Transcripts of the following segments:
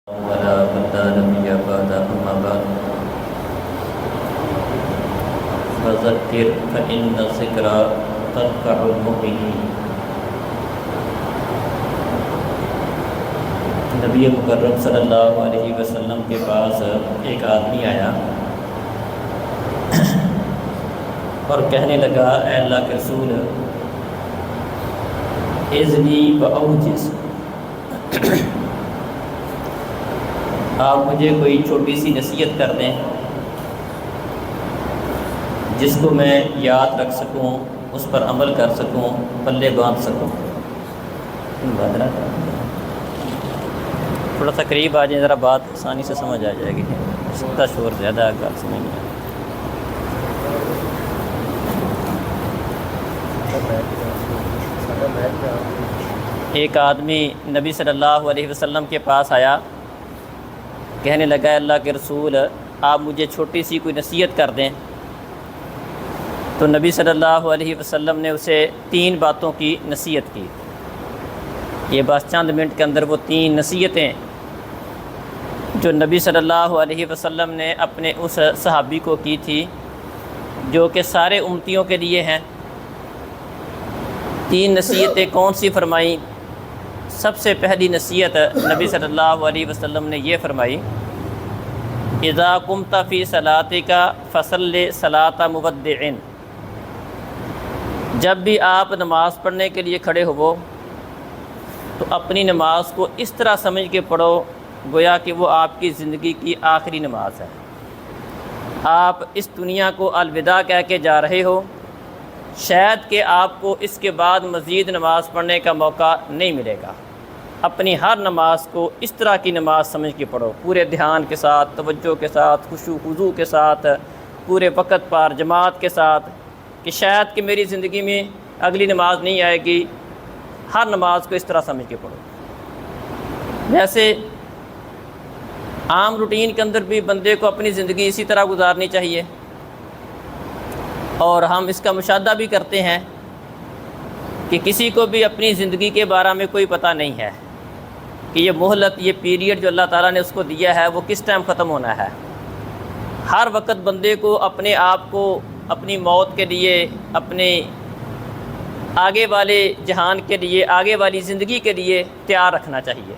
ولا من لا نبي بعد أما بعد فذكر فإن الذكرى تنفع المؤمنين۔ نبی مکرم صلی اللہ علیہ وسلم کے پاس ایک آدمی آیا اور کہنے لگا، اے اللہ کے رسول، اذنی واوجز، آپ مجھے کوئی چھوٹی سی نصیحت کر دیں جس کو میں یاد رکھ سکوں، اس پر عمل کر سکوں، پلے باندھ سکوں۔ تھوڑا سا قریب آ جائیں، ذرا بات آسانی سے سمجھ آ جائے گی، اس کا شور زیادہ گل سمجھ نہیں آئے۔ ایک آدمی نبی صلی اللہ علیہ وسلم کے پاس آیا، کہنے لگا، اللہ کے رسول، آپ مجھے چھوٹی سی کوئی نصیحت کر دیں۔ تو نبی صلی اللہ علیہ وسلم نے اسے 3 باتوں کی نصیحت کی۔ یہ بس چند منٹ کے اندر وہ 3 نصیحتیں جو نبی صلی اللہ علیہ وسلم نے اپنے اس صحابی کو کی تھی، جو کہ سارے امتیوں کے لیے ہیں۔ 3 نصیحتیں کون سی فرمائیں؟ سب سے پہلی نصیحت نبی صلی اللہ علیہ وسلم نے یہ فرمائی، اذا قمت فی صلاتک فصلی صلاۃ مودع، جب بھی آپ نماز پڑھنے کے لیے کھڑے ہو تو اپنی نماز کو اس طرح سمجھ کے پڑھو گویا کہ وہ آپ کی زندگی کی آخری نماز ہے۔ آپ اس دنیا کو الوداع کہہ کے جا رہے ہو، شاید کہ آپ کو اس کے بعد مزید نماز پڑھنے کا موقع نہیں ملے گا۔ اپنی ہر نماز کو اس طرح کی نماز سمجھ کے پڑھو، پورے دھیان کے ساتھ، توجہ کے ساتھ، خشوع خضوع کے ساتھ، پورے وقت پر جماعت کے ساتھ، کہ شاید کہ میری زندگی میں اگلی نماز نہیں آئے گی۔ ہر نماز کو اس طرح سمجھ کے پڑھو۔ ویسے عام روٹین کے اندر بھی بندے کو اپنی زندگی اسی طرح گزارنی چاہیے، اور ہم اس کا مشاہدہ بھی کرتے ہیں کہ کسی کو بھی اپنی زندگی کے بارے میں کوئی پتہ نہیں ہے کہ یہ مہلت، یہ پیریڈ جو اللہ تعالیٰ نے اس کو دیا ہے وہ کس ٹائم ختم ہونا ہے۔ ہر وقت بندے کو اپنے آپ کو اپنی موت کے لیے، اپنے آگے والے جہان کے لیے، آگے والی زندگی کے لیے تیار رکھنا چاہیے۔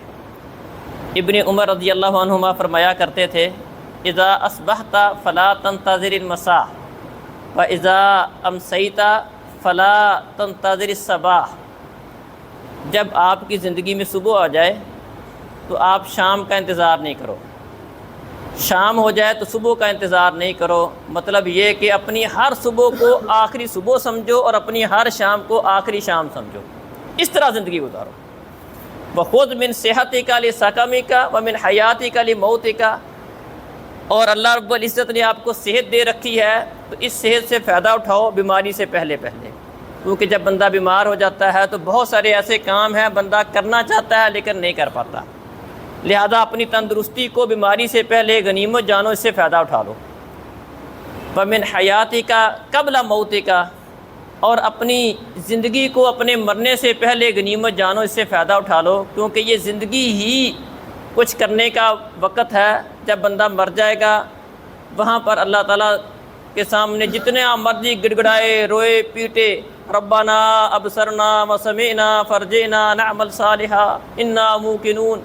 ابن عمر رضی اللہ عنہما فرمایا کرتے تھے، اذا اصبحت فلا تنتظر المساء واذا امسیت فلا تنتظر الصباح، جب آپ کی زندگی میں صبح آ جائے تو آپ شام کا انتظار نہیں کرو، شام ہو جائے تو صبح کا انتظار نہیں کرو۔ مطلب یہ کہ اپنی ہر صبح کو آخری صبح سمجھو اور اپنی ہر شام کو آخری شام سمجھو، اس طرح زندگی گزارو۔ وَخُذْ مِنْ صِحَّتِكَ لِسَقَمِكَ وَمِنْ حَيَاتِكَ لِمَوْتِكَ، اور اللہ رب العزت نے آپ کو صحت دے رکھی ہے تو اس صحت سے فائدہ اٹھاؤ بیماری سے پہلے پہلے، کیونکہ جب بندہ بیمار ہو جاتا ہے تو بہت سارے ایسے کام ہیں بندہ کرنا چاہتا ہے لیکن نہیں کر پاتا، لہذا اپنی تندرستی کو بیماری سے پہلے غنیمت جانو، اس سے فائدہ اٹھا لو۔ وَمِنْ حَيَاتِكَ قَبْلَ مَوْتِكَ، اور اپنی زندگی کو اپنے مرنے سے پہلے غنیمت جانو، اس سے فائدہ اٹھا لو، کیونکہ یہ زندگی ہی کچھ کرنے کا وقت ہے۔ جب بندہ مر جائے گا وہاں پر اللہ تعالیٰ کے سامنے جتنے مرضی گڑ گڑائے، روئے پیٹے، ربنا ابصرنا وسمعنا فرجعنا نعمل صالحا انا موقنون،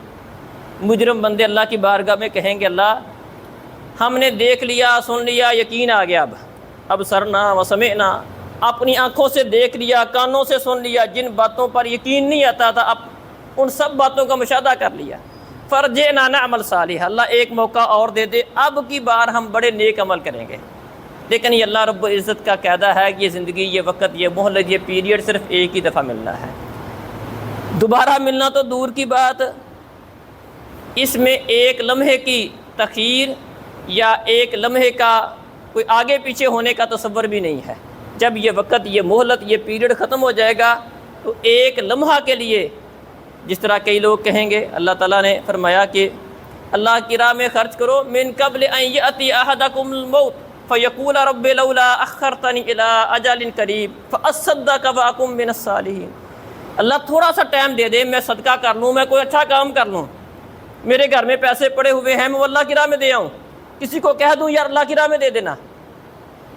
مجرم بندے اللہ کی بارگاہ میں کہیں گے، اللہ ہم نے دیکھ لیا، سن لیا، یقین آ گیا، اب سرنا و سمعنا، اپنی آنکھوں سے دیکھ لیا، کانوں سے سن لیا، جن باتوں پر یقین نہیں آتا تھا اب ان سب باتوں کا مشاہدہ کر لیا۔ فرجعنا نعمل صالحا، اللہ ایک موقع اور دے دے، اب کی بار ہم بڑے نیک عمل کریں گے۔ لیکن یہ اللہ رب العزت کا قاعدہ ہے کہ یہ زندگی، یہ وقت، یہ مہلت، یہ پیریڈ صرف ایک ہی دفعہ ملنا ہے، دوبارہ ملنا تو دور کی بات، اس میں ایک لمحے کی تخیر یا ایک لمحے کا کوئی آگے پیچھے ہونے کا تصور بھی نہیں ہے۔ جب یہ وقت، یہ مہلت، یہ پیریڈ ختم ہو جائے گا تو ایک لمحہ کے لیے، جس طرح کئی لوگ کہیں گے، اللہ تعالیٰ نے فرمایا کہ اللہ کی راہ میں خرچ کرو، من قبل ان یأتی احدکم الموت فیقول رب لولا اخرتنی الی اجل قریب فاصدق واکن من الصالحین، اللہ تھوڑا سا ٹائم دے دے، میں صدقہ کر لوں، میں کوئی اچھا کام کر لوں، میرے گھر میں پیسے پڑے ہوئے ہیں، میں وہ اللہ کی راہ میں دے آؤں، کسی کو کہہ دوں یار اللہ کی راہ میں دے دینا،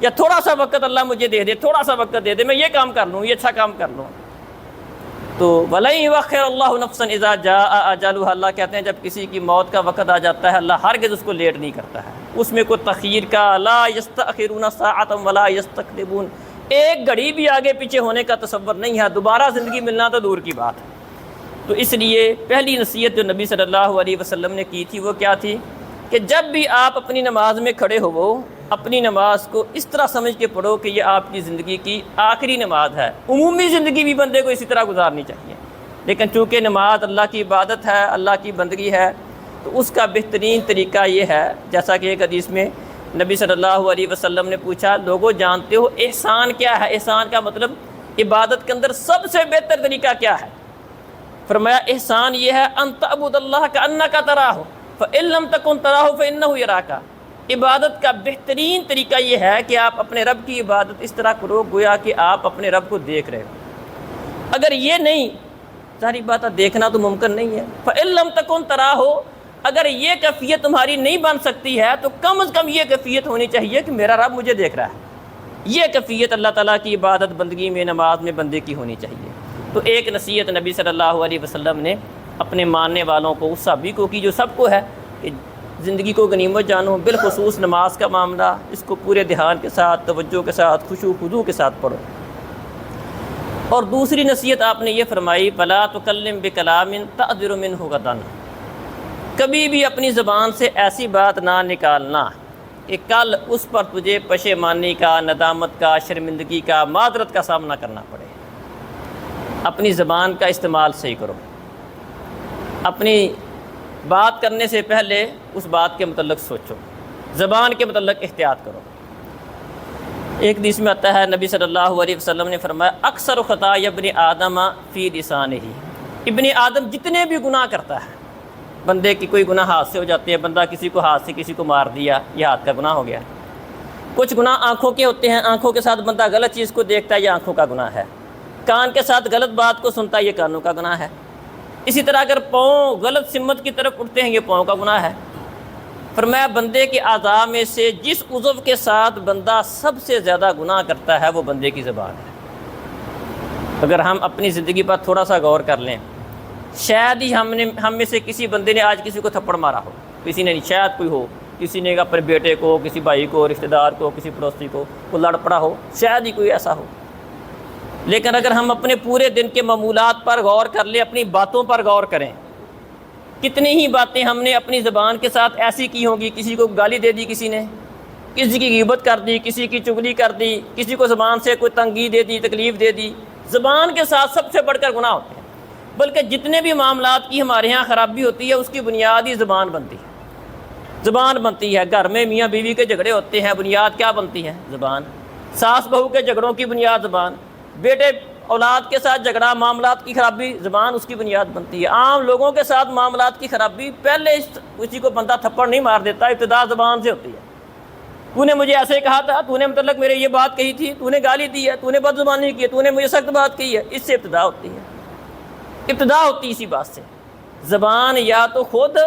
یا تھوڑا سا وقت اللہ مجھے دے دے، تھوڑا سا وقت دے دے، میں یہ کام کر لوں، یہ اچھا کام کر لوں۔ تو وَلَن يُؤَخِّرَ اللَّهُ نَفْسًا إِذَا جَاءَ أَجَلُهَا، اللہ کہتے ہیں جب کسی کی موت کا وقت آ جاتا ہے اللہ ہرگز اس کو لیٹ نہیں کرتا ہے، اس میں کوئی تخیر کا لا يَسْتَأْخِرُونَ سَاعَةً وَلَا يَسْتَقْدِمُونَ، ایک گھڑی بھی آگے پیچھے ہونے کا تصور نہیں ہے، دوبارہ زندگی ملنا تو دور کی بات ہے۔ تو اس لیے پہلی نصیحت جو نبی صلی اللہ علیہ وسلم نے کی تھی وہ کیا تھی کہ جب بھی آپ اپنی نماز میں کھڑے ہو، اپنی نماز کو اس طرح سمجھ کے پڑھو کہ یہ آپ کی زندگی کی آخری نماز ہے۔ عمومی زندگی بھی بندے کو اسی طرح گزارنی چاہیے، لیکن چونکہ نماز اللہ کی عبادت ہے، اللہ کی بندگی ہے، تو اس کا بہترین طریقہ یہ ہے، جیسا کہ ایک حدیث میں نبی صلی اللہ علیہ وسلم نے پوچھا، لوگوں جانتے ہو احسان کیا ہے؟ احسان کا مطلب عبادت کے اندر سب سے بہتر طریقہ کیا ہے؟ فرمایا احسان یہ ہے ان تعبد اللہ کأنک تراہ فإن لم تکن تراہ فإنہ یراک، عبادت کا بہترین طریقہ یہ ہے کہ آپ اپنے رب کی عبادت اس طرح کرو گویا کہ آپ اپنے رب کو دیکھ رہے ہو۔ اگر یہ نہیں، ساری بات دیکھنا تو ممکن نہیں ہے، فإن لم تکن تراہ، اگر یہ کیفیت تمہاری نہیں بن سکتی ہے تو کم از کم یہ کیفیت ہونی چاہیے کہ میرا رب مجھے دیکھ رہا ہے۔ یہ کیفیت اللہ تعالیٰ کی عبادت بندگی میں، نماز میں بندے کی ہونی چاہیے۔ تو ایک نصیحت نبی صلی اللہ علیہ وسلم نے اپنے ماننے والوں کو، اس صحابی کو کی جو سب کو ہے، کہ زندگی کو غنیمت جانو، بالخصوص نماز کا معاملہ اس کو پورے دھیان کے ساتھ، توجہ کے ساتھ، خشوع خضوع کے ساتھ پڑھو۔ اور دوسری نصیحت آپ نے یہ فرمائی فَلَا تُكَلِّمْ بِكَلَامٍ تَعْذِرُ مِنْهُ غَدًا، کبھی بھی اپنی زبان سے ایسی بات نہ نکالنا کہ کل اس پر تجھے پشیمانی کا، ندامت کا، شرمندگی کا، معذرت کا سامنا کرنا پڑے۔ اپنی زبان کا استعمال صحیح کرو، اپنی بات کرنے سے پہلے اس بات کے متعلق سوچو، زبان کے متعلق احتیاط کرو۔ ایک حدیث میں آتا ہے نبی صلی اللہ علیہ وسلم نے فرمایا اکثر خطایا ابن آدم فی لسانہ، ابن آدم جتنے بھی گناہ کرتا ہے، بندے کی کوئی گناہ ہاتھ سے ہو جاتے ہیں، بندہ کسی کو ہاتھ سے کسی کو مار دیا، یہ ہاتھ کا گناہ ہو گیا۔ کچھ گناہ آنکھوں کے ہوتے ہیں، آنکھوں کے ساتھ بندہ غلط چیز کو دیکھتا ہے، یہ آنکھوں کا گناہ ہے۔ کان کے ساتھ غلط بات کو سنتا ہے، یہ کانوں کا گناہ ہے۔ اسی طرح اگر پاؤں غلط سمت کی طرف اٹھتے ہیں، یہ پاؤں کا گناہ ہے۔ فرمایا بندے کے اعضاء میں سے جس عضو کے ساتھ بندہ سب سے زیادہ گناہ کرتا ہے وہ بندے کی زبان ہے۔ اگر ہم اپنی زندگی پر تھوڑا سا غور کر لیں، شاید ہی ہم میں سے کسی بندے نے آج کسی کو تھپڑ مارا ہو، کسی نے نہیں، شاید کوئی ہو، کسی نے اپنے بیٹے کو، کسی بھائی کو، رشتہ دار کو، کسی پڑوسی کو لڑ پڑا ہو، شاید ہی کوئی ایسا ہو۔ لیکن اگر ہم اپنے پورے دن کے معمولات پر غور کر لیں، اپنی باتوں پر غور کریں، کتنی ہی باتیں ہم نے اپنی زبان کے ساتھ ایسی کی ہوں گی، کسی کو گالی دے دی، کسی نے کسی کی غیبت کر دی، کسی کی چغلی کر دی، کسی کو زبان سے کوئی تنگی دے دی، تکلیف دے دی۔ زبان کے ساتھ سب سے بڑھ کر گناہ ہوتے ہیں، بلکہ جتنے بھی معاملات کی ہمارے ہاں خرابی ہوتی ہے اس کی بنیاد ہی زبان بنتی ہے، زبان بنتی ہے۔ گھر میں میاں بیوی کے جھگڑے ہوتے ہیں، بنیاد کیا بنتی ہے؟ زبان۔ ساس بہو کے جھگڑوں کی بنیاد زبان، بیٹے اولاد کے ساتھ جھگڑا، معاملات کی خرابی، زبان اس کی بنیاد بنتی ہے۔ عام لوگوں کے ساتھ معاملات کی خرابی، پہلے کسی کو بندہ تھپڑ نہیں مار دیتا، ابتدا زبان سے ہوتی ہے۔ تو نے مجھے ایسے کہا تھا، تو نے مطلق میرے یہ بات کہی تھی، تو نے گالی دی ہے، تو نے بد زبانی کی ہے، تو نے مجھے سخت بات کہی ہے، اس سے ابتدا ہوتی ہے، ابتدا ہوتی ہے اسی بات سے۔ زبان یا تو خود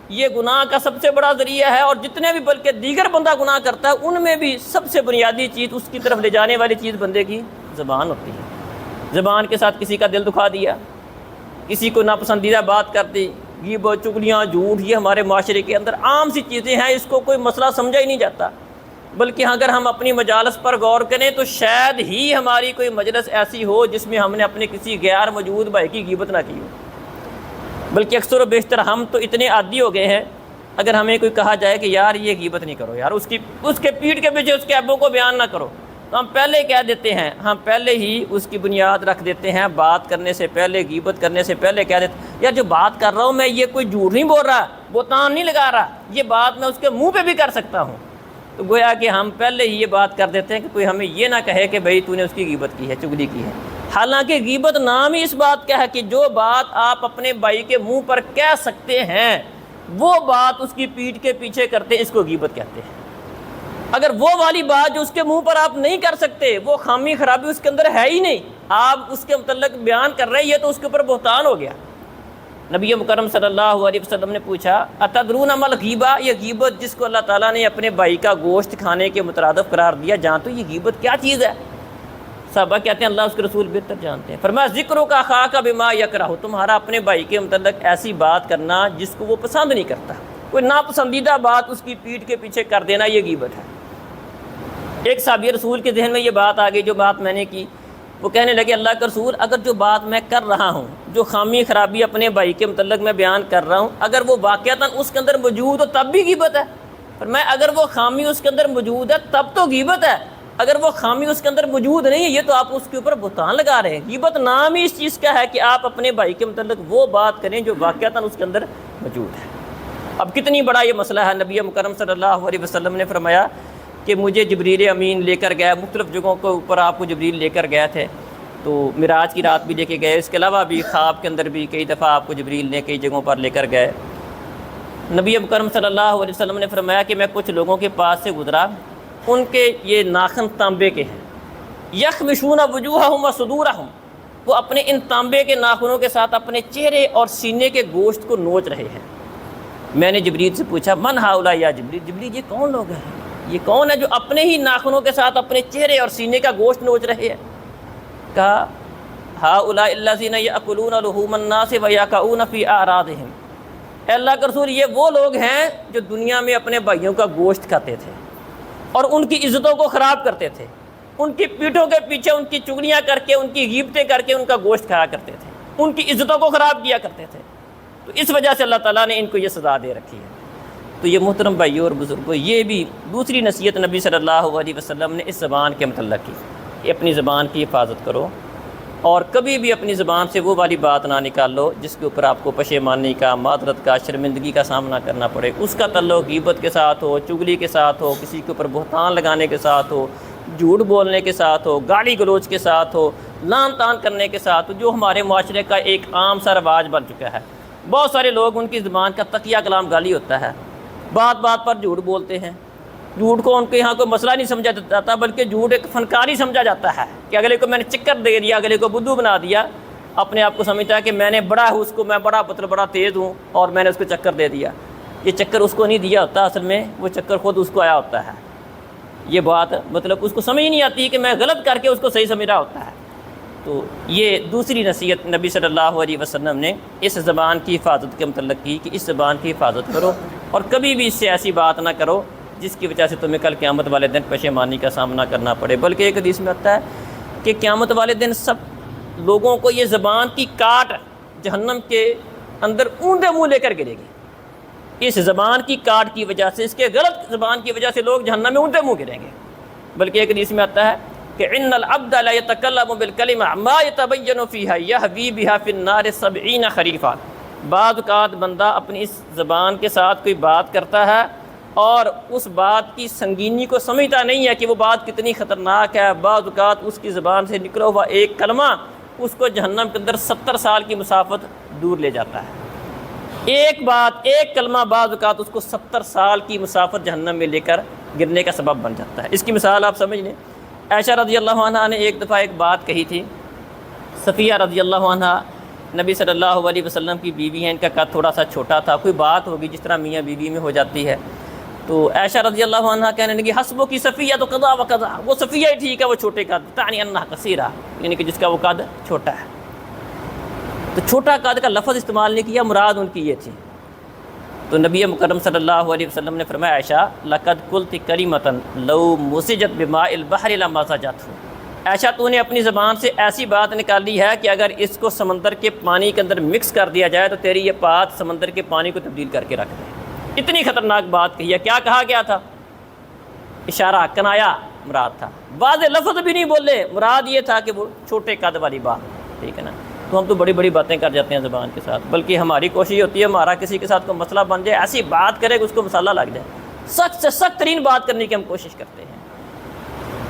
یہ گناہ کا سب سے بڑا ذریعہ ہے، اور جتنے بھی بلکہ دیگر بندہ گناہ کرتا ہے ان میں بھی سب سے بنیادی چیز، اس کی طرف لے جانے والی چیز بندے کی زبان ہوتی ہے۔ زبان کے ساتھ کسی کا دل دکھا دیا، کسی کو ناپسندیدہ بات کر دی، غیبت، چغلیاں، جھوٹ، یہ ہمارے معاشرے کے اندر عام سی چیزیں ہیں، اس کو کوئی مسئلہ سمجھا ہی نہیں جاتا۔ بلکہ اگر ہم اپنی مجالس پر غور کریں تو شاید ہی ہماری کوئی مجلس ایسی ہو جس میں ہم نے اپنے کسی غیر موجود بھائی کی غیبت نہ کی ہو، بلکہ اکثر و بیشتر ہم تو اتنے عادی ہو گئے ہیں، اگر ہمیں کوئی کہا جائے کہ یار یہ غیبت نہیں کرو، یار اس کے پیٹھ کے پیچھے اس کے عیبوں کو بیان نہ کرو، تو ہم پہلے کہہ دیتے ہیں، ہم پہلے ہی اس کی بنیاد رکھ دیتے ہیں، بات کرنے سے پہلے، غیبت کرنے سے پہلے کہہ دیتے ہیں یار جو بات کر رہا ہوں میں، یہ کوئی جھوٹ نہیں بول رہا، بہتان نہیں لگا رہا، یہ بات میں اس کے منہ پہ بھی کر سکتا ہوں۔ تو گویا کہ ہم پہلے ہی یہ بات کر دیتے ہیں کہ کوئی ہمیں یہ نہ کہے کہ بھئی تو نے اس کی غیبت کی ہے، چغلی کی ہے۔ حالانکہ غیبت نام ہی اس بات کا ہے کہ جو بات آپ اپنے بھائی کے منہ پر کہہ سکتے ہیں وہ بات اس کی پیٹھ کے پیچھے کرتے ہیں، اس کو غیبت کہتے ہیں۔ اگر وہ والی بات جو اس کے منہ پر آپ نہیں کر سکتے، وہ خامی خرابی اس کے اندر ہے ہی نہیں، آپ اس کے متعلق بیان کر رہے ہیں، یہ تو اس کے اوپر بہتان ہو گیا۔ نبی مکرم صلی اللہ علیہ وسلم نے پوچھا اتدرون مل غیبہ، یہ غیبت جس کو اللہ تعالیٰ نے اپنے بھائی کا گوشت کھانے کے مترادف قرار دیا، جانتے ہو یہ غیبت کیا چیز ہے؟ صحابہ کہتے ہیں اللہ اس کے رسول بہتر جانتے ہیں۔ فرمایا ذکروں کا خاک بما یکرہ، تمہارا اپنے بھائی کے متعلق ایسی بات کرنا جس کو وہ پسند نہیں کرتا، کوئی ناپسندیدہ بات اس کی پیٹھ کے پیچھے کر دینا، یہ غیبت ہے۔ ایک صحابی رسول کے ذہن میں یہ بات آ گئی جو بات میں نے کی، وہ کہنے لگے اللہ کے رسول اگر جو بات میں کر رہا ہوں، جو خامی خرابی اپنے بھائی کے متعلق میں بیان کر رہا ہوں، اگر وہ واقعتاً اس کے اندر موجود ہو تب بھی غیبت ہے؟ فرمایا اگر وہ خامی اس کے اندر موجود ہے تب تو غیبت ہے، اگر وہ خامی اس کے اندر موجود نہیں ہے یہ تو آپ اس کے اوپر بہتان لگا رہے ہیں۔ غیبت نام ہی اس چیز کا ہے کہ آپ اپنے بھائی کے متعلق وہ بات کریں جو واقعتاً اس کے اندر موجود ہے۔ اب کتنی بڑا یہ مسئلہ ہے، نبی مکرم صلی اللہ علیہ وسلم نے فرمایا کہ مجھے جبریل امین لے کر گیا، مختلف جگہوں کے اوپر آپ کو جبریل لے کر گئے تھے، تو معراج کی رات بھی لے کے گئے، اس کے علاوہ بھی خواب کے اندر بھی کئی دفعہ آپ کو جبریل نے کئی جگہوں پر لے کر گئے۔ نبی مکرم صلی اللہ علیہ وسلم نے فرمایا کہ میں کچھ لوگوں کے پاس سے گزرا، ان کے یہ ناخن تانبے کے ہیں، یخمشون وجوہہم وصدورہم، وہ اپنے ان تانبے کے ناخنوں کے ساتھ اپنے چہرے اور سینے کے گوشت کو نوچ رہے ہیں۔ میں نے جبریل سے پوچھا من ہؤلاء یا جبریل، جبریل یہ کون لوگ ہیں، یہ کون ہے جو اپنے ہی ناخنوں کے ساتھ اپنے چہرے اور سینے کا گوشت نوچ رہے ہیں؟ کہا ہؤلاء الذین یأکلون لحوم الناس ویقعون فی اعراضہم، اے اللہ کے رسول یہ وہ لوگ ہیں جو دنیا میں اپنے بھائیوں کا گوشت کھاتے تھے اور ان کی عزتوں کو خراب کرتے تھے، ان کی پیٹھوں کے پیچھے ان کی چگلیاں کر کے، ان کی غیبتیں کر کے ان کا گوشت کھایا کرتے تھے، ان کی عزتوں کو خراب کیا کرتے تھے، تو اس وجہ سے اللہ تعالیٰ نے ان کو یہ سزا دے رکھی ہے۔ تو یہ محترم بھائیوں اور بزرگوں، یہ بھی دوسری نصیحت نبی صلی اللہ علیہ وسلم نے اس زبان کے متعلق کی کہ اپنی زبان کی حفاظت کرو اور کبھی بھی اپنی زبان سے وہ والی بات نہ نکال لو جس کے اوپر آپ کو پشیمانی کا، معذرت کا، شرمندگی کا سامنا کرنا پڑے۔ اس کا تعلق غیبت کے ساتھ ہو، چگلی کے ساتھ ہو، کسی کے اوپر بہتان لگانے کے ساتھ ہو، جھوٹ بولنے کے ساتھ ہو، گالی گلوچ کے ساتھ ہو، لان تان کرنے کے ساتھ ہو، جو ہمارے معاشرے کا ایک عام سا رواج بن چکا ہے۔ بہت سارے لوگ ان کی زبان کا تقیہ کلام گالی ہوتا ہے، بات بات پر جھوٹ بولتے ہیں، جھوٹ کو ان کے یہاں کوئی مسئلہ نہیں سمجھا جاتا بلکہ جھوٹ ایک فنکاری سمجھا جاتا ہے کہ اگلے کو میں نے چکر دے دیا، اگلے کو بدھو بنا دیا، اپنے آپ کو سمجھتا ہے کہ میں نے بڑا ہوں، اس کو میں بڑا بڑا تیز ہوں اور میں نے اس کو چکر دے دیا۔ یہ چکر اس کو نہیں دیا ہوتا، اصل میں وہ چکر خود اس کو آیا ہوتا ہے۔ یہ بات مطلب اس کو سمجھ نہیں آتی کہ میں غلط کر کے اس کو صحیح سمجھ رہا ہوتا ہے۔ تو یہ دوسری نصیحت نبی صلی اللہ علیہ وسلم نے اس زبان کی حفاظت کے متعلق کی کہ اس زبان کی حفاظت کرو اور کبھی بھی اس سے ایسی بات نہ کرو جس کی وجہ سے تمہیں کل قیامت والے دن پشیمانی کا سامنا کرنا پڑے۔ بلکہ ایک حدیث میں آتا ہے کہ قیامت والے دن سب لوگوں کو یہ زبان کی کاٹ جہنم کے اندر اونڈے منہ لے کر گرے گی۔ اس زبان کی کاٹ کی وجہ سے، اس کے غلط زبان کی وجہ سے لوگ جہنم میں اونڈے منہ گریں گے۔ بلکہ ایک حدیث میں آتا ہے کہ ان العبد لا يتكلم بالكلمه ما يتبين فيها يهوي بها في النار 70 خریفا، بعض اوقات بندہ اپنی اس زبان کے ساتھ کوئی بات کرتا ہے اور اس بات کی سنگینی کو سمجھتا نہیں ہے کہ وہ بات کتنی خطرناک ہے۔ بعض اوقات اس کی زبان سے نکلا ہوا ایک کلمہ اس کو جہنم کے اندر 70 سال کی مسافت دور لے جاتا ہے۔ ایک بات، ایک کلمہ بعض اوقات اس کو 70 سال کی مسافت جہنم میں لے کر گرنے کا سبب بن جاتا ہے۔ اس کی مثال آپ سمجھ لیں، عائشہ رضی اللہ عنہ نے ایک دفعہ ایک بات کہی تھی۔ صفیہ رضی اللہ عنہ نبی صلی اللہ علیہ وسلم کی بیوی ہیں، ان کا قد تھوڑا سا چھوٹا تھا، کوئی بات ہوگی جس طرح میاں بیوی میں ہو جاتی ہے، تو عائشہ رضی اللہ عنہ کہنے لگی حسبو کی صفیہ تو قضا و قضا، وہ صفیہ ہی ٹھیک ہے، وہ چھوٹے قد، تعنی انہا کثیرہ، یعنی کہ جس کا وہ قد چھوٹا ہے۔ تو چھوٹا قد کا لفظ استعمال نہیں کیا، مراد ان کی یہ تھی۔ تو نبی مکرم صلی اللہ علیہ وسلم نے فرمایا عائشہ لقد قلت کلمۃ لو مسجت بماء البحر لمزجته، عائشہ تو نے اپنی زبان سے ایسی بات نکالی ہے کہ اگر اس کو سمندر کے پانی کے اندر مکس کر دیا جائے تو تیری یہ بات سمندر کے پانی کو تبدیل کر کے رکھ دے۔ اتنی خطرناک بات کہی ہے۔ کیا کہا گیا تھا؟ اشارہ، کنایا مراد تھا، واضح لفظ بھی نہیں بولے، مراد یہ تھا کہ وہ چھوٹے قد والی بات، ٹھیک ہے نا۔ تو ہم تو بڑی بڑی باتیں کر جاتے ہیں زبان کے ساتھ، بلکہ ہماری کوشش ہوتی ہے ہمارا کسی کے ساتھ کوئی مسئلہ بن جائے، ایسی بات کرے کہ اس کو مسئلہ لگ جائے، سخت سے سخت ترین بات کرنے کی ہم کوشش کرتے ہیں۔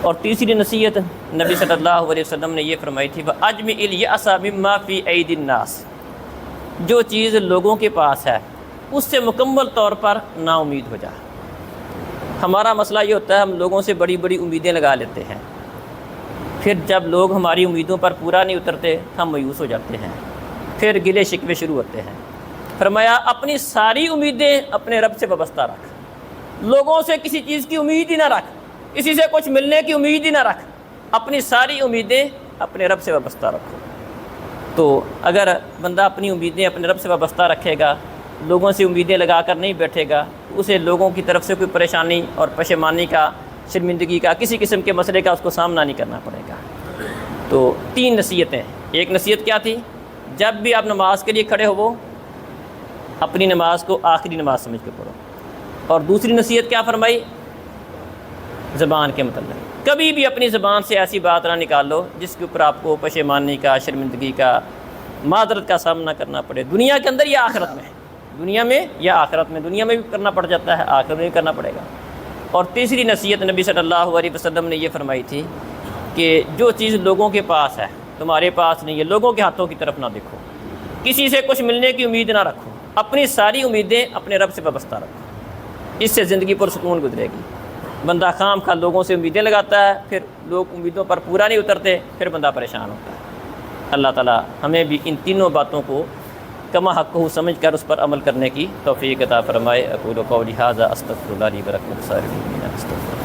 اور تیسری نصیحت نبی صلی اللہ علیہ وسلم نے یہ فرمائی تھی وَأَجْمِعِ الْيَأْسَ مِمَّا فِي أَيْدِي النَّاسِ، جو چیز لوگوں کے پاس ہے اس سے مکمل طور پر نا امید ہو جا۔ ہمارا مسئلہ یہ ہوتا ہے ہم لوگوں سے بڑی بڑی امیدیں لگا لیتے ہیں، پھر جب لوگ ہماری امیدوں پر پورا نہیں اترتے ہم مایوس ہو جاتے ہیں، پھر گلے شکوے شروع ہوتے ہیں۔ فرمایا اپنی ساری امیدیں اپنے رب سے وابستہ رکھ، لوگوں سے کسی چیز کی امید ہی نہ رکھ، کسی سے کچھ ملنے کی امید ہی نہ رکھ، اپنی ساری امیدیں اپنے رب سے وابستہ رکھو۔ تو اگر بندہ اپنی امیدیں اپنے رب سے وابستہ رکھے گا، لوگوں سے امیدیں لگا کر نہیں بیٹھے گا، تو اسے لوگوں کی طرف سے کوئی پریشانی اور پشیمانی کا، شرمندگی کا، کسی قسم کے مسئلے کا اس کو سامنا نہیں کرنا پڑے گا۔ تو 3 نصیحتیں، ایک نصیحت کیا تھی؟ جب بھی آپ نماز کے لیے کھڑے ہو اپنی نماز کو آخری نماز سمجھ کے پڑھو، اور دوسری نصیحت کیا فرمائی؟ زبان کے متعلق کبھی بھی اپنی زبان سے ایسی بات نہ نکالو جس کے اوپر آپ کو پشیمانی کا، شرمندگی کا، معذرت کا سامنا کرنا پڑے، دنیا کے اندر یا آخرت میں، دنیا میں یا آخرت میں، دنیا میں بھی کرنا پڑ جاتا ہے، آخرت میں بھی کرنا پڑے گا۔ اور تیسری نصیحت نبی صلی اللہ علیہ وسلم نے یہ فرمائی تھی کہ جو چیز لوگوں کے پاس ہے تمہارے پاس نہیں ہے، لوگوں کے ہاتھوں کی طرف نہ دیکھو، کسی سے کچھ ملنے کی امید نہ رکھو، اپنی ساری امیدیں اپنے رب سے وابستہ رکھو، اس سے زندگی پرسکون گزرے گی۔ بندہ خام خواہ لوگوں سے امیدیں لگاتا ہے، پھر لوگ امیدوں پر پورا نہیں اترتے، پھر بندہ پریشان ہوتا ہے۔ اللہ تعالی ہمیں بھی ان تینوں باتوں کو کما حق ہو سمجھ کر اس پر عمل کرنے کی توفیق عطا فرمائے۔ اقول قولی ھذا استغفر اللہ لی ولکم ولسائر المؤمنین۔